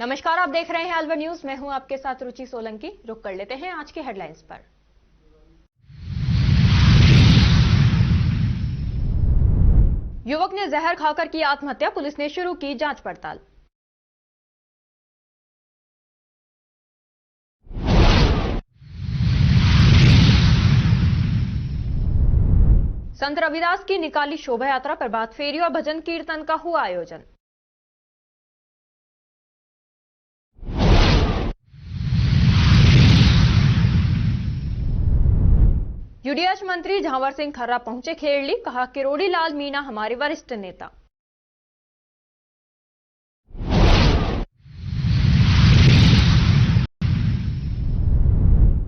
नमस्कार, आप देख रहे हैं अलवर न्यूज। मैं हूं आपके साथ रुचि सोलंकी। रुक कर लेते हैं आज की हेडलाइंस पर। युवक ने जहर खाकर की आत्महत्या, पुलिस ने शुरू की जांच पड़ताल। संत रविदास की निकाली शोभा यात्रा, प्रभात फेरी और भजन कीर्तन का हुआ आयोजन। यूडीएच मंत्री झावर सिंह खर्रा पहुंचे खेड़ली, कहा किरोड़ी लाल मीणा हमारे वरिष्ठ नेता।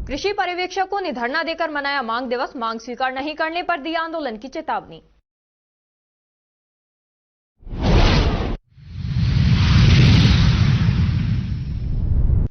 कृषि पर्यवेक्षकों ने धरना देकर मनाया मांग दिवस, मांग स्वीकार नहीं करने पर दी आंदोलन की चेतावनी।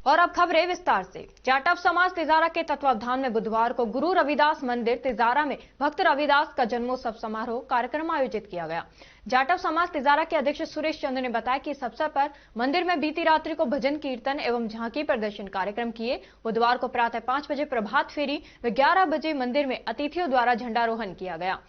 और अब खबरें विस्तार से। जाटव समाज तिजारा के तत्वावधान में बुधवार को गुरु रविदास मंदिर तिजारा में भक्त रविदास का जन्मोत्सव समारोह कार्यक्रम आयोजित किया गया। जाटव समाज तिजारा के अध्यक्ष सुरेश चंद्र ने बताया कि इस अवसर पर मंदिर में बीती रात्रि को भजन कीर्तन एवं झांकी प्रदर्शन कार्यक्रम किए। बुधवार को प्रातः 5 बजे प्रभात फेरी व 11 बजे मंदिर में अतिथियों द्वारा झंडारोहण किया गया।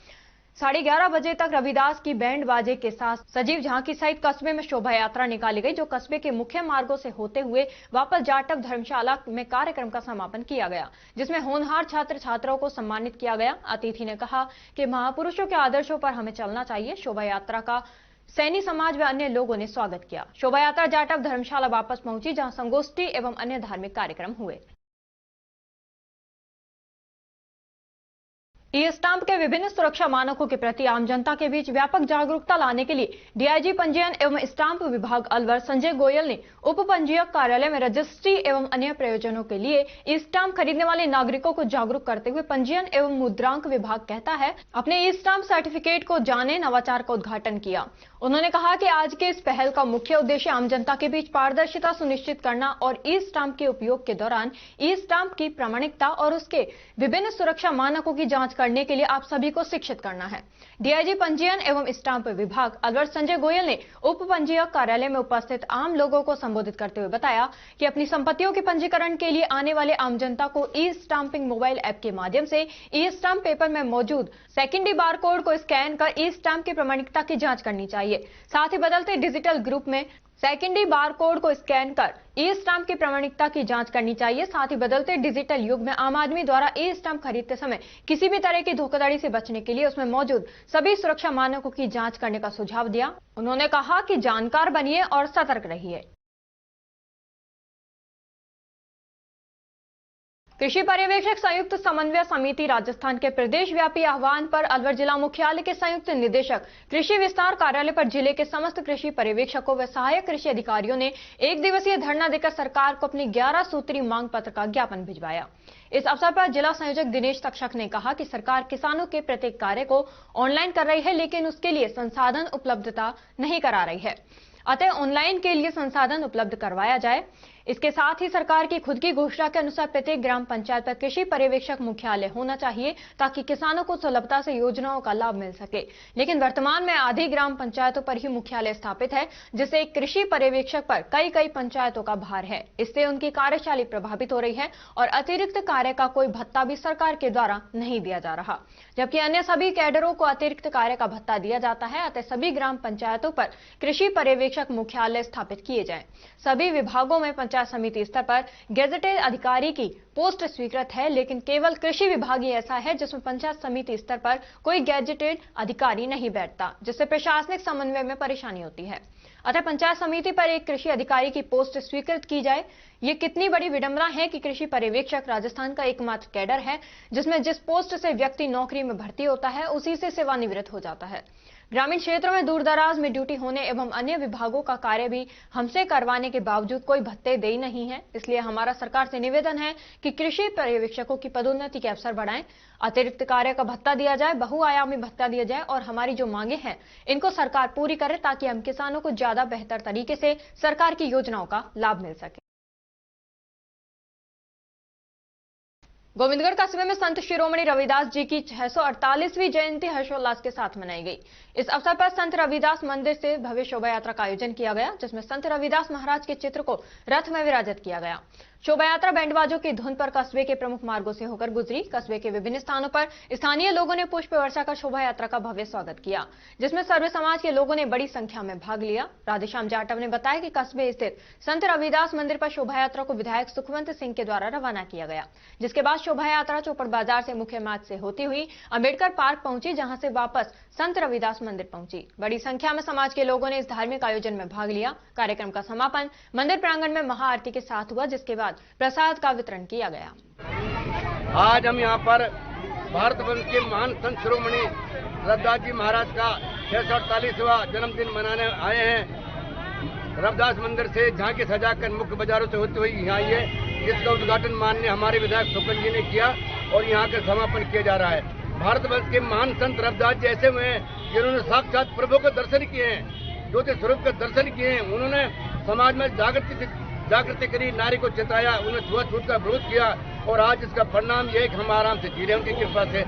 11:30 बजे तक रविदास की बैंड बाजे के साथ सजीव झांकी सहित कस्बे में शोभा यात्रा निकाली गई, जो कस्बे के मुख्य मार्गों से होते हुए वापस जाटव धर्मशाला में कार्यक्रम का समापन किया गया, जिसमें होनहार छात्र छात्राओं को सम्मानित किया गया। अतिथि ने कहा कि महापुरुषों के आदर्शों पर हमें चलना चाहिए। शोभा यात्रा का सैनी समाज व अन्य लोगों ने स्वागत किया। शोभा यात्रा जाटव धर्मशाला वापस पहुंची, जहां संगोष्ठी एवं अन्य धार्मिक कार्यक्रम हुए। ई स्टाम्प के विभिन्न सुरक्षा मानकों के प्रति आम जनता के बीच व्यापक जागरूकता लाने के लिए डीआईजी पंजीयन एवं स्टाम्प विभाग अलवर संजय गोयल ने उप पंजीयक कार्यालय में रजिस्ट्री एवं अन्य प्रयोजनों के लिए ई स्टाम्प खरीदने वाले नागरिकों को जागरूक करते हुए पंजीयन एवं मुद्रांक विभाग कहता है अपने ई स्टाम्प सर्टिफिकेट को जाने नवाचार का उद्घाटन किया। उन्होंने कहा कि आज के इस पहल का मुख्य उद्देश्य आम जनता के बीच पारदर्शिता सुनिश्चित करना और ई स्टाम्प के उपयोग के दौरान ई स्टाम्प की प्रामाणिकता और उसके विभिन्न सुरक्षा मानकों की जांच करने के लिए आप सभी को शिक्षित करना है। डीआईजी पंजीयन एवं स्टाम्प विभाग अलवर संजय गोयल ने उप पंजीयक कार्यालय में उपस्थित आम लोगों को संबोधित करते हुए बताया कि अपनी संपत्तियों के पंजीकरण के लिए आने वाले आम जनता को ई स्टाम्पिंग मोबाइल ऐप के माध्यम से ई स्टाम्प पेपर में मौजूद सेकेंडरी बार कोड को स्कैन कर ई स्टाम्प की प्रामाणिकता की जांच करनी चाहिए। साथ ही बदलते डिजिटल ग्रुप में सेकेंडरी बार कोड को स्कैन कर ई स्टाम्प की प्रामाणिकता की जांच करनी चाहिए। साथ ही बदलते डिजिटल युग में आम आदमी द्वारा ई स्टाम्प खरीदते समय किसी भी तरह की धोखाधड़ी से बचने के लिए उसमें मौजूद सभी सुरक्षा मानकों की जांच करने का सुझाव दिया। उन्होंने कहा कि जानकार बनिए और सतर्क रहिए। कृषि पर्यवेक्षक संयुक्त समन्वय समिति राजस्थान के प्रदेश व्यापी आह्वान पर अलवर जिला मुख्यालय के संयुक्त निदेशक कृषि विस्तार कार्यालय पर जिले के समस्त कृषि पर्यवेक्षकों व सहायक कृषि अधिकारियों ने एक दिवसीय धरना देकर सरकार को अपनी 11 सूत्रीय मांग पत्र का ज्ञापन भिजवाया। इस अवसर पर जिला संयोजक दिनेश तक्षक ने कहा कि सरकार किसानों के प्रत्येक कार्य को ऑनलाइन कर रही है, लेकिन उसके लिए संसाधन उपलब्धता नहीं करा रही है। अतः ऑनलाइन के लिए संसाधन उपलब्ध करवाया जाए। इसके साथ ही सरकार की खुद की घोषणा के अनुसार प्रत्येक ग्राम पंचायत पर कृषि पर्यवेक्षक मुख्यालय होना चाहिए, ताकि किसानों को सुलभता से योजनाओं का लाभ मिल सके। लेकिन वर्तमान में आधी ग्राम पंचायतों पर ही मुख्यालय स्थापित है, जिससे एक कृषि पर्यवेक्षक पर कई पंचायतों का भार है। इससे उनकी कार्यशैली प्रभावित हो रही है और अतिरिक्त कार्य का कोई भत्ता भी सरकार के द्वारा नहीं दिया जा रहा, जबकि अन्य सभी कैडरों को अतिरिक्त कार्य का भत्ता दिया जाता है। अतः सभी ग्राम पंचायतों पर कृषि पर्यवेक्षक मुख्यालय स्थापित किए जाएं। सभी विभागों में पंचायत समिति स्तर पर गेजेटेड अधिकारी की पोस्ट स्वीकृत है, लेकिन केवल कृषि विभाग ही ऐसा है जिसमें पंचायत समिति स्तर पर कोई गेजेटेड अधिकारी नहीं बैठता, जिससे प्रशासनिक समन्वय में परेशानी होती है। अतः पंचायत समिति पर एक कृषि अधिकारी की पोस्ट स्वीकृत की जाए। ये कितनी बड़ी विडंबना है कि कृषि पर्यवेक्षक राजस्थान का एकमात्र कैडर है जिसमें जिस पोस्ट से व्यक्ति नौकरी में भर्ती होता है उसी से सेवानिवृत्त हो जाता है। ग्रामीण क्षेत्रों में दूर दराज में ड्यूटी होने एवं अन्य विभागों का कार्य भी हमसे करवाने के बावजूद कोई भत्ते दे नहीं है। इसलिए हमारा सरकार से निवेदन है कि कृषि पर्यवेक्षकों की पदोन्नति के अवसर बढ़ाएं, अतिरिक्त कार्य का भत्ता दिया जाए, बहुआयामी भत्ता दिया जाए और हमारी जो मांगे हैं इनको सरकार पूरी करे, ताकि हम किसानों को ज्यादा बेहतर तरीके से सरकार की योजनाओं का लाभ मिल सके। गोविंदगढ़ कस्बे में संत शिरोमणि रविदास जी की 648वीं जयंती हर्षोल्लास के साथ मनाई गई। इस अवसर पर संत रविदास मंदिर से भव्य शोभा यात्रा का आयोजन किया गया, जिसमें संत रविदास महाराज के चित्र को रथ में विराजित किया गया। शोभा यात्रा बैंडबाजों की धुन पर कस्बे के प्रमुख मार्गों से होकर गुजरी। कस्बे के विभिन्न स्थानों पर स्थानीय लोगों ने पुष्प वर्षा कर शोभा यात्रा का भव्य स्वागत किया, जिसमें सर्व समाज के लोगों ने बड़ी संख्या में भाग लिया। राधेश्याम जाटव ने बताया कि कस्बे स्थित संत रविदास मंदिर पर शोभा यात्रा को विधायक सुखवंत सिंह के द्वारा रवाना किया गया, जिसके बाद शोभा यात्रा चौपड़ बाजार से मुख्य मार्ग से होती हुई अम्बेडकर पार्क पहुंची, जहां से वापस संत रविदास मंदिर पहुंची। बड़ी संख्या में समाज के लोगों ने इस धार्मिक आयोजन में भाग लिया। कार्यक्रम का समापन मंदिर प्रांगण में महाआरती के साथ हुआ, जिसके बाद प्रसाद का वितरण किया गया। आज हम यहाँ पर भारत वंश के महान संत शिरोमणि रविदास जी महाराज का 648वां जन्मदिन मनाने आए हैं। रविदास मंदिर से झांकी सजाकर मुख्य बाजारों से होती हुई यहाँ आइए, जिसका उद्घाटन माननीय हमारे विधायक सुखन जी ने किया और यहाँ का समापन किया जा रहा है। भारत वर्ष के महान संत रविदास जी ऐसे हुए हैं जिन्होंने साक्षात प्रभु के दर्शन किए हैं, ज्योति स्वरूप के दर्शन किए हैं। उन्होंने समाज में जागृति करी, नारी को चिताया, उन्हें छुआछूत का विरोध किया और आज इसका परिणाम ये कि हम आराम से जी रहे हैं उनकी कृपा से।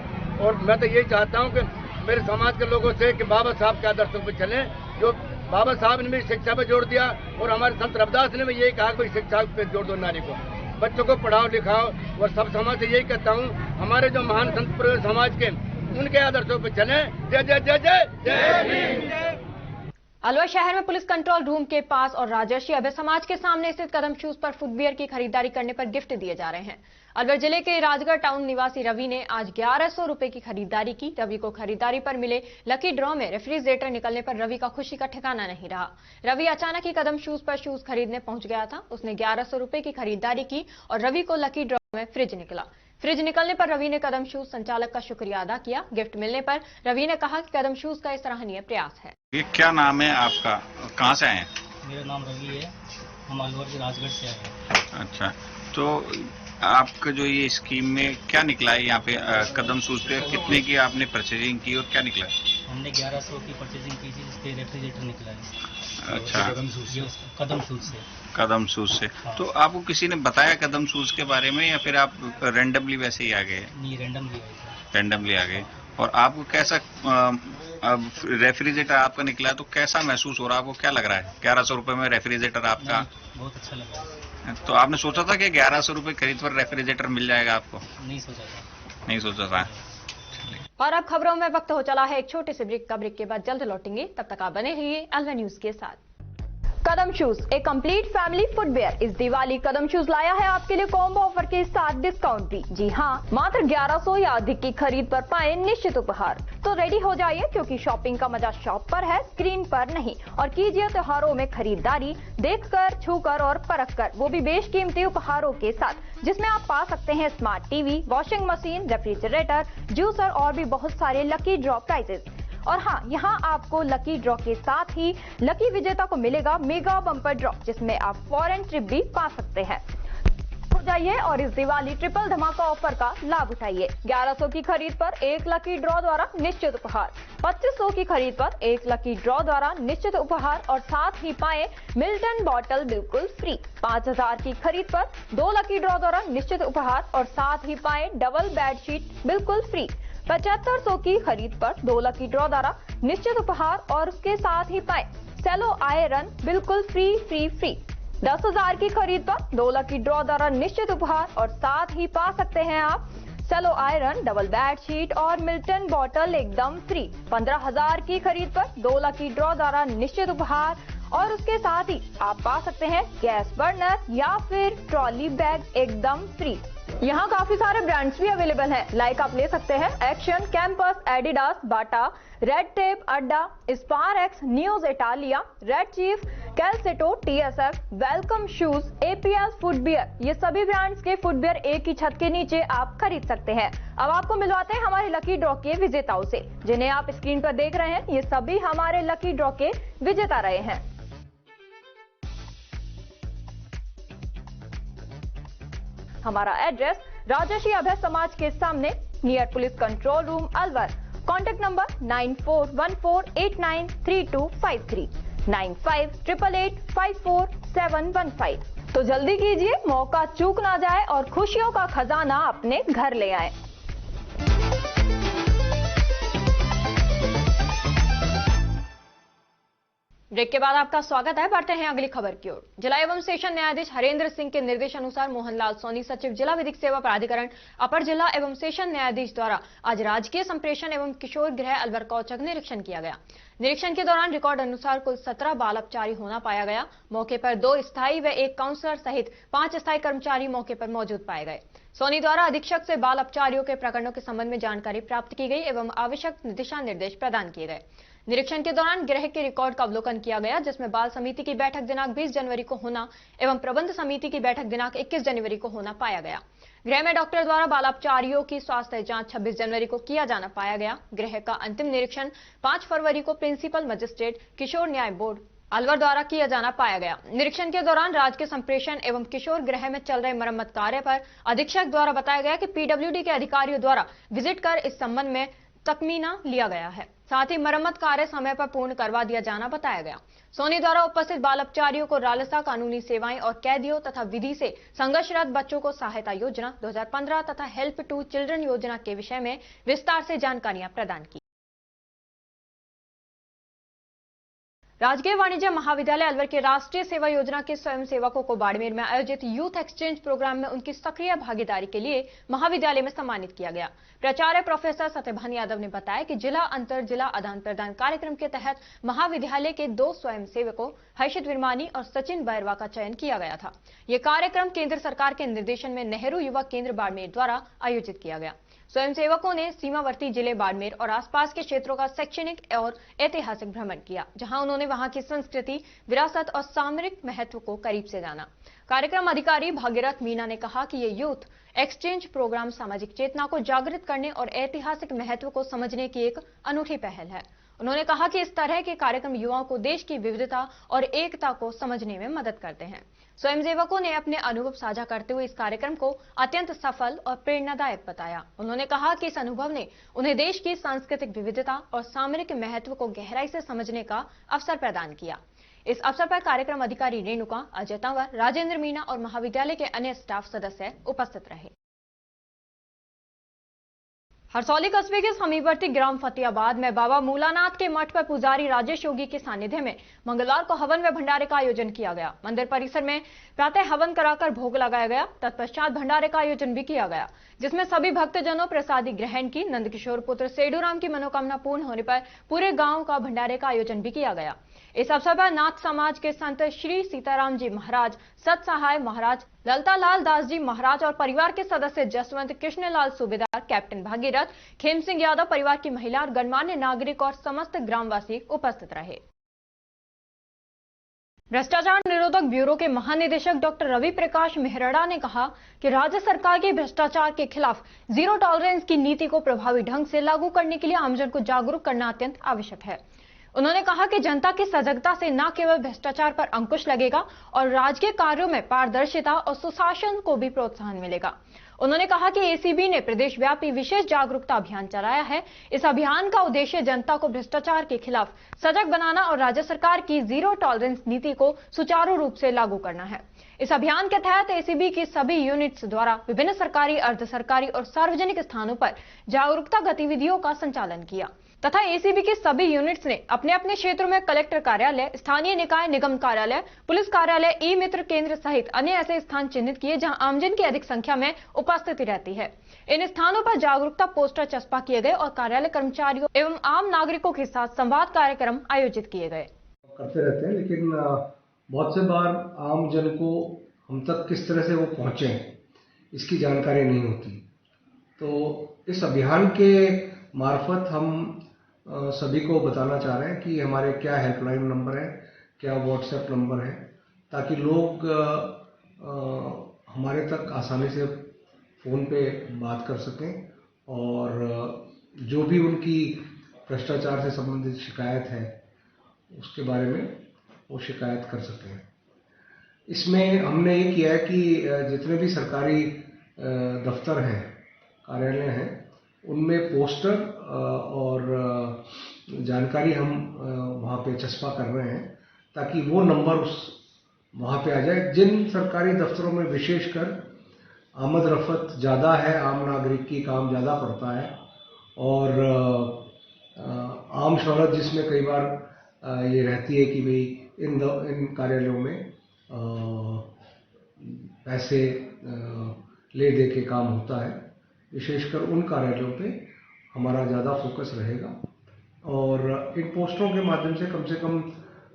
और मैं तो यही चाहता हूँ कि मेरे समाज के लोगों से कि बाबा साहब के आदर्शों पर चलें, जो बाबा साहब ने भी शिक्षा पर जोर दिया और हमारे संत रविदास ने भी यही कहा कि शिक्षा पे जोर दो, नारी को, बच्चों को पढ़ाओ लिखाओ। और सब समाज से यही कहता हूँ, हमारे जो महान संत समाज के उनके आदर्शों पर चलें। जय जय जय जय जय। अलवर शहर में पुलिस कंट्रोल रूम के पास और राजर्षि अभय समाज के सामने स्थित कदम शूज पर फुटवियर की खरीदारी करने पर गिफ्ट दिए जा रहे हैं। अलवर जिले के राजगढ़ टाउन निवासी रवि ने आज 1100 रुपए की खरीदारी की। रवि को खरीदारी पर मिले लकी ड्रॉ में रेफ्रिजरेटर निकलने पर रवि का खुशी का ठिकाना नहीं रहा। रवि अचानक ही कदम शूज पर शूज खरीदने पहुंच गया था। उसने 1100 रुपए की खरीदारी की और रवि को लकी ड्रॉ में फ्रिज निकला। फ्रिज निकलने पर रवि ने कदम शूज संचालक का शुक्रिया अदा किया। गिफ्ट मिलने पर रवि ने कहा कि कदम शूज का सराहनीय प्रयास है। ये क्या नाम है आपका, कहाँ से आए हैं? मेरा नाम रवि है, हम अलवर के राजगढ़ से आए हैं। अच्छा, तो आपका जो ये स्कीम में क्या निकला है यहाँ पे कदम शूज पे? कितने की आपने परचेजिंग की और क्या निकला? हमने 1100 की परचेजिंग की थी, जिसपे रेफ्रिजरेटर निकला है। अच्छा, कदम शूज से। कदम शूज से। हाँ। तो आपको किसी ने बताया कदम शूज के बारे में या फिर आप रेंडमली वैसे ही आ गए? नहीं, रेंडमली आ गए। और आपको कैसा रेफ्रिजरेटर आपका निकला तो कैसा महसूस हो रहा है आपको? क्या लग रहा है 1100 रुपए में रेफ्रिजरेटर आपका? बहुत अच्छा लग रहा है। तो आपने सोचा था कि 1100 रुपए खरीद पर रेफ्रिजरेटर मिल जाएगा आपको? नहीं सोचा था। और अब खबरों में वक्त हो चला है एक छोटे से ब्रेक का। ब्रेक के बाद जल्द लौटेंगे, तब तक आप बने रहिए अलवर न्यूज के साथ। कदम शूज, एक कंप्लीट फैमिली फुटवेयर। इस दिवाली कदम शूज लाया है आपके लिए कॉम्बो ऑफर के साथ डिस्काउंट भी। जी हाँ, मात्र 1100 या अधिक की खरीद पर पाएं निश्चित उपहार। तो रेडी हो जाइए, क्योंकि शॉपिंग का मजा शॉप पर है, स्क्रीन पर नहीं। और कीजिए त्योहारों में खरीदारी देखकर, छूकर और परखकर, वो भी बेशकीमती उपहारों के साथ, जिसमें आप पा सकते हैं smart TV, washing machine, refrigerator, juicer और भी बहुत सारे लकी ड्रॉ प्राइजेस। और हाँ, यहाँ आपको लकी ड्रॉ के साथ ही लकी विजेता को मिलेगा मेगा बम्पर ड्रॉ, जिसमें आप फॉरेन ट्रिप भी पा सकते हैं। हो जाइए और इस दिवाली ट्रिपल धमाका ऑफर का लाभ उठाइए। 1100 की खरीद पर एक लकी ड्रॉ द्वारा निश्चित उपहार, 2500 की खरीद पर एक लकी ड्रॉ द्वारा निश्चित उपहार और साथ ही पाए मिल्टन बॉटल बिल्कुल फ्री। 5000 की खरीद पर 2 लकी ड्रॉ द्वारा निश्चित उपहार और साथ ही पाए डबल बेडशीट बिल्कुल फ्री। 7500 की खरीद पर 2 लकी ड्रॉ द्वारा निश्चित उपहार और उसके साथ ही पाए सेलो आयरन बिल्कुल फ्री। 10,000 की खरीद पर 2 लकी ड्रॉ द्वारा निश्चित उपहार और साथ ही पा सकते हैं आप सेलो आयरन, डबल बेडशीट और मिल्टन बॉटल एकदम फ्री। 15,000 की खरीद पर 2 लकी ड्रॉ द्वारा निश्चित उपहार और उसके साथ ही आप पा सकते हैं गैस बर्नर या फिर ट्रॉली बैग एकदम फ्री। यहाँ काफी सारे ब्रांड्स भी अवेलेबल हैं, लाइक आप ले सकते हैं action, campus, Adidas, Bata, red tape, Adda, Sparx, नियोज Italia, red chief, Calcetto, TSF, welcome shoes, APL footwear. ये सभी ब्रांड्स के फुटवियर एक ही छत के नीचे आप खरीद सकते हैं। अब आपको मिलवाते हैं हमारे लकी ड्रॉ के विजेताओं से, जिन्हें आप स्क्रीन पर देख रहे हैं। ये सभी हमारे लकी ड्रॉ के विजेता रहे हैं। हमारा एड्रेस राजर्षि अभय समाज के सामने, near police control room, Alwar. Contact number 9414893253, 9588854715। तो जल्दी कीजिए, मौका चूक ना जाए और खुशियों का खजाना अपने घर ले आए। ब्रेक के बाद आपका स्वागत है। बढ़ते हैं अगली खबर की ओर। जिला एवं सेशन न्यायाधीश हरेंद्र सिंह के निर्देशानुसार मोहनलाल सोनी, सचिव जिला विधिक सेवा प्राधिकरण, अपर जिला एवं सेशन न्यायाधीश द्वारा आज राजकीय संप्रेषण एवं किशोर गृह अलवर कौचक निरीक्षण किया गया। निरीक्षण के दौरान रिकॉर्ड अनुसार कुल 17 बाल अपचारी होना पाया गया। मौके पर 2 स्थायी व 1 काउंसलर सहित 5 स्थायी कर्मचारी मौके पर मौजूद पाए गए। सोनी द्वारा अधीक्षक से बाल अपचारियों के प्रकरणों के संबंध में जानकारी प्राप्त की गई एवं आवश्यक दिशा निर्देश प्रदान किए गए। निरीक्षण के दौरान गृह के रिकॉर्ड का अवलोकन किया गया, जिसमें बाल समिति की बैठक दिनांक 20 जनवरी को होना एवं प्रबंध समिति की बैठक दिनांक 21 जनवरी को होना पाया गया। गृह में डॉक्टर द्वारा बालापचारियों की स्वास्थ्य जांच 26 जनवरी को किया जाना पाया गया। गृह का अंतिम निरीक्षण 5 फरवरी को प्रिंसिपल मजिस्ट्रेट किशोर न्याय बोर्ड अलवर द्वारा किया जाना पाया गया। निरीक्षण के दौरान राजकीय संप्रेषण एवं किशोर गृह में चल रहे मरम्मत कार्य पर अधीक्षक द्वारा बताया गया कि पीडब्ल्यूडी के अधिकारियों द्वारा विजिट कर इस संबंध में तखमीना लिया गया है। साथ ही मरम्मत कार्य समय पर पूर्ण करवा दिया जाना बताया गया। सोनी द्वारा उपस्थित बाल अपचारियों को रालसा कानूनी सेवाएं और कैदियों तथा विधि से संघर्षरत बच्चों को सहायता योजना 2015 तथा हेल्प टू चिल्ड्रन योजना के विषय में विस्तार से जानकारियां प्रदान की। राजकीय वाणिज्य महाविद्यालय अलवर के राष्ट्रीय सेवा योजना के स्वयंसेवकों को बाड़मेर में आयोजित यूथ एक्सचेंज प्रोग्राम में उनकी सक्रिय भागीदारी के लिए महाविद्यालय में सम्मानित किया गया। प्राचार्य प्रोफेसर सत्यभान यादव ने बताया कि जिला अंतर जिला आदान प्रदान कार्यक्रम के तहत महाविद्यालय के 2 स्वयंसेवकों हर्षित विरमानी और सचिन बैरवा का चयन किया गया था। ये कार्यक्रम केंद्र सरकार के निर्देशन में नेहरू युवा केंद्र बाड़मेर द्वारा आयोजित किया गया। स्वयंसेवकों ने सीमावर्ती जिले बाड़मेर और आसपास के क्षेत्रों का शैक्षणिक और ऐतिहासिक भ्रमण किया, जहां उन्होंने वहां की संस्कृति, विरासत और सामरिक महत्व को करीब से जाना। कार्यक्रम अधिकारी भागीरथ मीना ने कहा कि ये यूथ एक्सचेंज प्रोग्राम सामाजिक चेतना को जागृत करने और ऐतिहासिक महत्व को समझने की एक अनूठी पहल है। उन्होंने कहा कि इस तरह के कार्यक्रम युवाओं को देश की विविधता और एकता को समझने में मदद करते हैं। स्वयंसेवकों ने अपने अनुभव साझा करते हुए इस कार्यक्रम को अत्यंत सफल और प्रेरणादायक बताया। उन्होंने कहा कि इस अनुभव ने उन्हें देश की सांस्कृतिक विविधता और सामरिक महत्व को गहराई से समझने का अवसर प्रदान किया। इस अवसर पर कार्यक्रम अधिकारी रेणुका, अजय तंवर, राजेंद्र मीना और महाविद्यालय के अन्य स्टाफ सदस्य उपस्थित रहे। हरसौली कस्बे के समीपवर्ती ग्राम फतेहाबाद में बाबा मूलानाथ के मठ पर पुजारी राजेश योगी के सानिध्य में मंगलवार को हवन व भंडारे का आयोजन किया गया। मंदिर परिसर में प्रातः हवन कराकर भोग लगाया गया। तत्पश्चात भंडारे का आयोजन भी किया गया, जिसमें सभी भक्तजनों प्रसादी ग्रहण की। नंदकिशोर पुत्र सेडूराम की मनोकामना पूर्ण होने पर पूरे गांव का भंडारे का आयोजन भी किया गया। इस अवसर पर नाथ समाज के संत श्री सीताराम जी महाराज, सत सहाय महाराज, ललतालाल दास जी महाराज और परिवार के सदस्य जसवंत कृष्णलाल सूबेदार, कैप्टन भागीरथ, खेम सिंह यादव, परिवार की महिला और गणमान्य नागरिक और समस्त ग्रामवासी उपस्थित रहे। भ्रष्टाचार निरोधक ब्यूरो के महानिदेशक डॉक्टर रवि प्रकाश मेहरड़ा ने कहा कि राज्य सरकार के भ्रष्टाचार के खिलाफ जीरो टॉलरेंस की नीति को प्रभावी ढंग से लागू करने के लिए आमजन को जागरूक करना अत्यंत आवश्यक है। उन्होंने कहा कि जनता की सजगता से न केवल भ्रष्टाचार पर अंकुश लगेगा और राजकीय कार्यों में पारदर्शिता और सुशासन को भी प्रोत्साहन मिलेगा। उन्होंने कहा कि एसीबी ने प्रदेश व्यापी विशेष जागरूकता अभियान चलाया है। इस अभियान का उद्देश्य जनता को भ्रष्टाचार के खिलाफ सजग बनाना और राज्य सरकार की जीरो टॉलरेंस नीति को सुचारू रूप से लागू करना है। इस अभियान के तहत एसीबी की सभी यूनिट्स द्वारा विभिन्न सरकारी, अर्ध सरकारी और सार्वजनिक स्थानों पर जागरूकता गतिविधियों का संचालन किया तथा एसीबी के सभी यूनिट्स ने अपने अपने क्षेत्रों में कलेक्टर कार्यालय, स्थानीय निकाय निगम कार्यालय, पुलिस कार्यालय, ई मित्र केंद्र सहित अन्य ऐसे स्थान चिन्हित किए जहां आमजन की अधिक संख्या में उपस्थिति रहती है। इन स्थानों पर जागरूकता पोस्टर चस्पा किए गए और कार्यालय कर्मचारियों एवं आम नागरिकों के साथ संवाद कार्यक्रम आयोजित किए गए। करते रहते हैं, लेकिन बहुत से बार आम जन को हम तक किस तरह से वो पहुंचे इसकी जानकारी नहीं होती। तो इस अभियान के मार्फत हम सभी को बताना चाह रहे हैं कि हमारे क्या हेल्पलाइन नंबर है, क्या व्हाट्सएप नंबर है, ताकि लोग हमारे तक आसानी से फ़ोन पे बात कर सकें और जो भी उनकी भ्रष्टाचार से संबंधित शिकायत है उसके बारे में वो शिकायत कर सकें। इसमें हमने ये किया है कि जितने भी सरकारी दफ्तर हैं, कार्यालय हैं, उनमें पोस्टर और जानकारी हम वहाँ पे चस्पा कर रहे हैं ताकि वो नंबर वहाँ पे आ जाए। जिन सरकारी दफ्तरों में विशेषकर आमद रफत ज़्यादा है, आम नागरिक की काम ज़्यादा पड़ता है और आम शौहरत जिसमें कई बार ये रहती है कि भाई इन कार्यालयों में पैसे ले दे के काम होता है। विशेषकर उन कार्यालयों पे हमारा ज़्यादा फोकस रहेगा और इन पोस्टरों के माध्यम से कम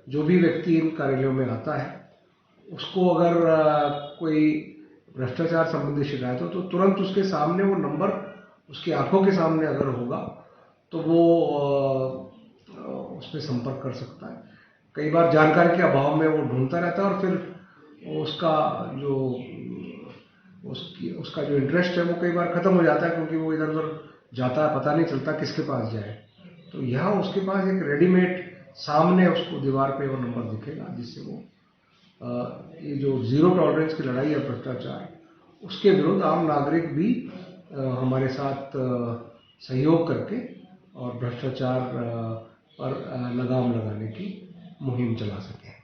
जो भी व्यक्ति इन कार्यालयों में आता है उसको अगर कोई भ्रष्टाचार संबंधी शिकायत हो तो तुरंत उसके सामने वो नंबर उसकी आंखों के सामने अगर होगा तो वो उसमें संपर्क कर सकता है। कई बार जानकारी के अभाव में वो ढूंढता रहता है और फिर उसका जो इंटरेस्ट है वो कई बार खत्म हो जाता है, क्योंकि वो इधर उधर जाता है, पता नहीं चलता किसके पास जाए। तो यहाँ उसके पास एक रेडीमेड सामने उसको दीवार पे वो नंबर दिखेगा, जिससे वो ये जो जीरो टॉलरेंस की लड़ाई है भ्रष्टाचार, उसके विरुद्ध आम नागरिक भी हमारे साथ सहयोग करके और भ्रष्टाचार पर लगाम लगाने की मुहिम चला सके।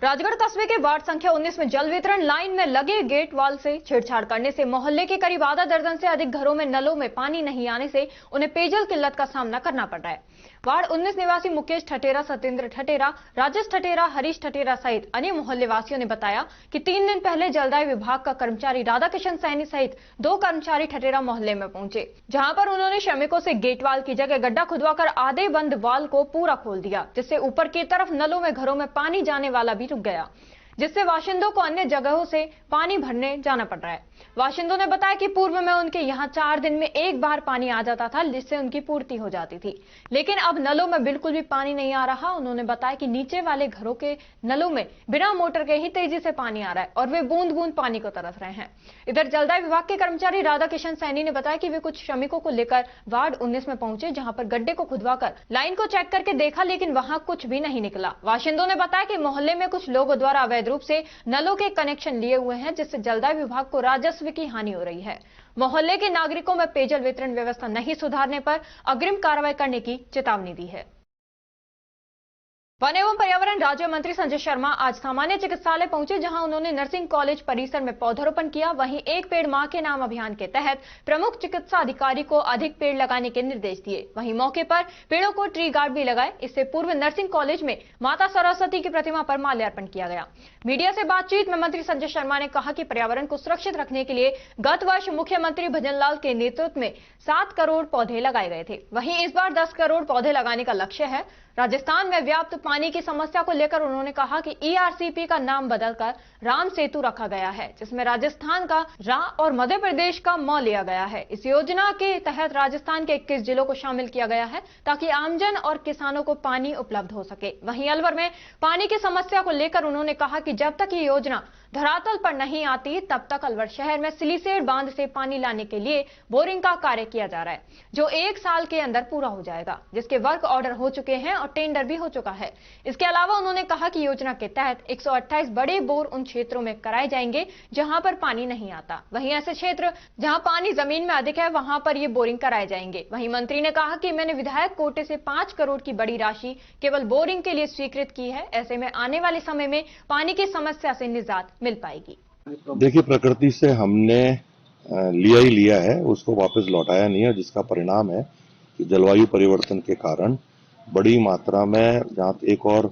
राजगढ़ कस्बे के वार्ड संख्या 19 में जल वितरण लाइन में लगे गेट वाल से छेड़छाड़ करने से मोहल्ले के करीब आधा दर्जन से अधिक घरों में नलों में पानी नहीं आने से उन्हें पेयजल किल्लत का सामना करना पड़ रहा है। वार्ड 19 निवासी मुकेश ठटेरा, सत्येंद्र ठटेरा, राजेश ठटेरा, हरीश ठटेरा सहित अन्य मोहल्ले वासियों ने बताया कि 3 दिन पहले जलदाय विभाग का कर्मचारी राधाकिशन सैनी सहित 2 कर्मचारी ठटेरा मोहल्ले में पहुंचे, जहां पर उन्होंने श्रमिकों से गेट वाल की जगह गड्ढा खुदवाकर आधे बंद वाल को पूरा खोल दिया, जिससे ऊपर की तरफ नलों में घरों में पानी जाने वाला भी रुक गया, जिससे बाशिंदों को अन्य जगहों से पानी भरने जाना पड़ रहा है। बाशिंदों ने बताया कि पूर्व में उनके यहाँ 4 दिन में एक बार पानी आ जाता था, जिससे उनकी पूर्ति हो जाती थी, लेकिन अब नलों में बिल्कुल भी पानी नहीं आ रहा। उन्होंने बताया कि नीचे वाले घरों के नलों में बिना मोटर के ही तेजी से पानी आ रहा है और वे बूंद बूंद पानी को तरस रहे हैं। इधर जलदाय विभाग के कर्मचारी राधाकिशन सैनी ने बताया कि वे कुछ श्रमिकों को लेकर वार्ड 19 में पहुंचे, जहां पर गड्ढे को खुदवाकर लाइन को चेक करके देखा, लेकिन वहां कुछ भी नहीं निकला। बाशिंदों ने बताया कि मोहल्ले में कुछ लोगों द्वारा अवैध रूप से नलों के कनेक्शन लिए हुए हैं, जिससे जलदाय विभाग को राजस्व की हानि हो रही है। मोहल्ले के नागरिकों में पेयजल वितरण व्यवस्था नहीं सुधारने पर अग्रिम कार्रवाई करने की चेतावनी दी है। वन एवं पर्यावरण राज्य मंत्री संजय शर्मा आज सामान्य चिकित्सालय पहुंचे, जहां उन्होंने नर्सिंग कॉलेज परिसर में पौधारोपण किया। वहीं एक पेड़ मां के नाम अभियान के तहत प्रमुख चिकित्सा अधिकारी को अधिक पेड़ लगाने के निर्देश दिए। वहीं मौके पर पेड़ों को ट्री गार्ड भी लगाए। इससे पूर्व नर्सिंग कॉलेज में माता सरस्वती की प्रतिमा पर माल्यार्पण किया गया। मीडिया से बातचीत में मंत्री संजय शर्मा ने कहा कि पर्यावरण को सुरक्षित रखने के लिए गत वर्ष मुख्यमंत्री भजनलाल के नेतृत्व में 7 करोड़ पौधे लगाए गए थे। वहीं इस बार 10 करोड़ पौधे लगाने का लक्ष्य है। राजस्थान में व्याप्त पानी की समस्या को लेकर उन्होंने कहा कि ERCP का नाम बदलकर राम सेतु रखा गया है, जिसमें राजस्थान का रा और मध्य प्रदेश का म लिया गया है। इस योजना के तहत राजस्थान के 21 जिलों को शामिल किया गया है, ताकि आमजन और किसानों को पानी उपलब्ध हो सके। वहीं अलवर में पानी की समस्या को लेकर उन्होंने कहा कि जब तक ये योजना धरातल पर नहीं आती, तब तक अलवर शहर में सिलीसेड बांध से पानी लाने के लिए बोरिंग का कार्य किया जा रहा है, जो 1 साल के अंदर पूरा हो जाएगा, जिसके वर्क ऑर्डर हो चुके हैं और टेंडर भी हो चुका है। इसके अलावा उन्होंने कहा कि योजना के तहत 128 बड़े बोर उन क्षेत्रों में कराए जाएंगे जहां पर पानी नहीं आता। वहीं ऐसे क्षेत्र जहां पानी जमीन में अधिक है, वहां पर ये बोरिंग कराए जाएंगे। वहीं मंत्री ने कहा कि मैंने विधायक कोटे से 5 करोड़ की बड़ी राशि केवल बोरिंग के लिए स्वीकृत की है। ऐसे में आने वाले समय में पानी की समस्या से निजात मिल पाएगी। देखिए, प्रकृति से हमने लिया ही लिया है, उसको वापस लौटाया नहीं है, जिसका परिणाम है कि जलवायु परिवर्तन के कारण बड़ी मात्रा में जहां एक और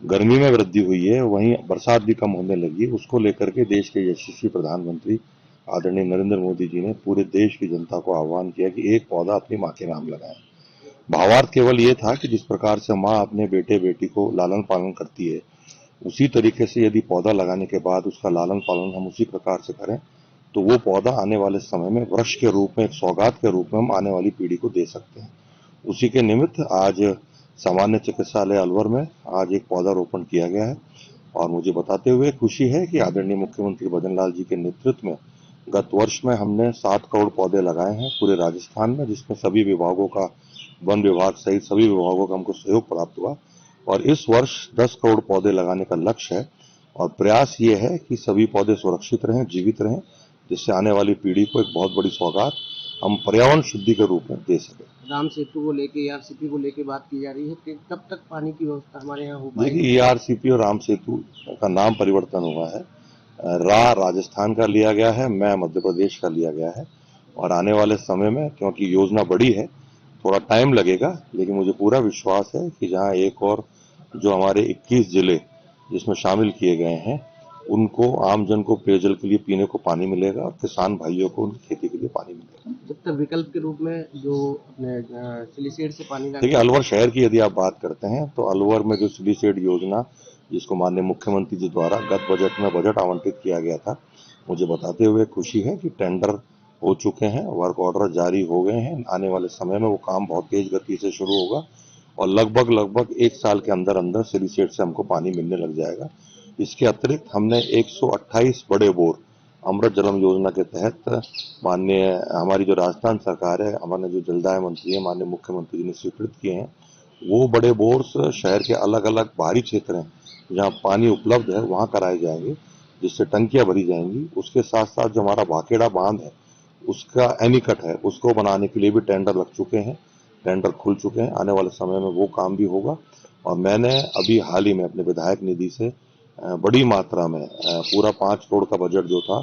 गर्मी में वृद्धि हुई है, वहीं बरसात भी कम होने लगी। उसको लेकर के देश के यशस्वी प्रधानमंत्री आदरणीय नरेंद्र मोदी जी ने पूरे देश की जनता को आह्वान किया कि एक पौधा अपनी मां के नाम लगाएं। भावार्थ केवल ये था कि जिस प्रकार से मां अपने बेटे बेटी को लालन पालन करती है, उसी तरीके से यदि पौधा लगाने के बाद उसका लालन पालन हम उसी प्रकार से करें, तो वो पौधा आने वाले समय में वृक्ष के रूप में, एक सौगात के रूप में हम आने वाली पीढ़ी को दे सकते हैं। उसी के निमित्त आज सामान्य चिकित्सालय अलवर में आज एक पौधारोपण किया गया है और मुझे बताते हुए खुशी है कि आदरणीय मुख्यमंत्री भजनलाल जी के नेतृत्व में गत वर्ष में हमने 7 करोड़ पौधे लगाए हैं पूरे राजस्थान में, जिसमें सभी विभागों का, वन विभाग सहित सभी विभागों का हमको सहयोग प्राप्त हुआ और इस वर्ष 10 करोड़ पौधे लगाने का लक्ष्य है और प्रयास ये है कि सभी पौधे सुरक्षित रहें, जीवित रहें, जिससे आने वाली पीढ़ी को एक बहुत बड़ी सौगात हम पर्यावरण शुद्धि के रूप में दे सके। राम सेतु को लेके, ERCP को लेके बात की जा रही है कि कब तक पानी की व्यवस्था हमारे यहाँ हो पाएगी? देखिए, ERCP और राम सेतु का नाम परिवर्तन हुआ है। रा राजस्थान का लिया गया है, मैं मध्य प्रदेश का लिया गया है और आने वाले समय में, क्योंकि योजना बड़ी है, थोड़ा टाइम लगेगा, लेकिन मुझे पूरा विश्वास है कि जहां एक और जो हमारे 21 जिले जिसमें शामिल किए गए हैं उनको आमजन को पेयजल के लिए पीने को पानी मिलेगा और किसान भाइयों को उनकी खेती के लिए पानी मिलेगा। जब तक विकल्प के रूप में जो अपने सिलीसेड से पानी देखिए, अलवर शहर की यदि आप बात करते हैं तो अलवर में जो सिलीसेड योजना जिसको माननीय मुख्यमंत्री जी द्वारा गत बजट में बजट आवंटित किया गया था, मुझे बताते हुए खुशी है कि टेंडर हो चुके हैं, वर्क ऑर्डर जारी हो गए हैं। आने वाले समय में वो काम बहुत तेज गति से शुरू होगा और लगभग 1 साल के अंदर अंदर सिलीसेड से हमको पानी मिलने लग जाएगा। इसके अतिरिक्त हमने 128 बड़े बोर अमृत जलम योजना के तहत माननीय हमारी जो राजस्थान सरकार है, हमारे जो जलदाय मंत्री है, माननीय मुख्यमंत्री जी ने स्वीकृत किए हैं, वो बड़े बोर्स शहर के अलग अलग बाहरी क्षेत्र हैं जहां पानी उपलब्ध है वहां कराए जाएंगे, जिससे टंकियां भरी जाएंगी। उसके साथ साथ जो हमारा भाखेड़ा बांध है उसका एनीकट है, उसको बनाने के लिए भी टेंडर लग चुके हैं, टेंडर खुल चुके हैं। आने वाले समय में वो काम भी होगा। और मैंने अभी हाल ही में अपने विधायक निधि से बड़ी मात्रा में पूरा 5 करोड़ का बजट जो था